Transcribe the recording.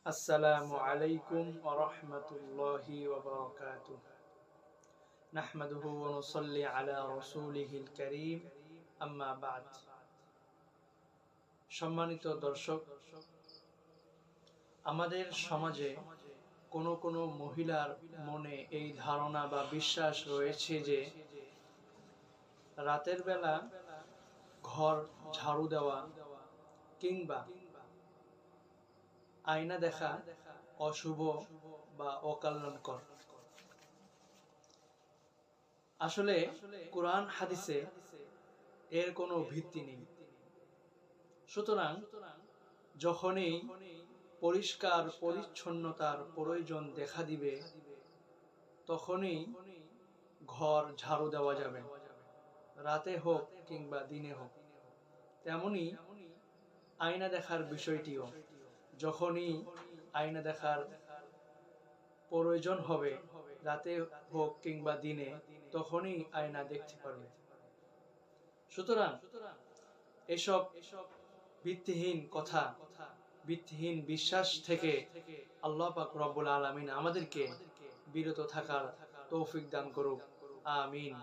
আসসালামু আলাইকুম ওয়া রাহমাতুল্লাহি ওয়া বারাকাতুহু নাহমাদুহু ওয়া নুসাল্লি আলা রাসূলিহিল কারীম আম্মা বা'দ। সম্মানিত দর্শক, আমাদের সমাজে কোনো মহিলার মনে এই ধারণা বা বিশ্বাস রয়েছে যে রাতের বেলা ঘর ঝাড়ু দেওয়া কিংবা আয়না দেখা অশুভ বা অকল্যাণকর। আসলে কোরআন হাদিসে এর কোনো ভিত্তি নেই। সুতরাং যখনই পরিষ্কার পরিচ্ছন্নতার প্রয়োজন দেখা দিবে তখনই ঘর ঝাড়ু দেওয়া যাবে, রাতে হোক কিংবা দিনে হোক। তেমনি আয়না দেখার বিষয়টিও, যখনই আয়না দেখার প্রয়োজন হবে, রাতে হোক কিংবা দিনে, তখনই আয়না দেখতে পারবে। সুতরাং এসব ভিত্তিহীন কথা, ভিত্তিহীন বিশ্বাস থেকে আল্লাহ পাক রব্বুল আলামিন আমাদেরকে বিরত থাকার তৌফিক দান করুক। আমিন।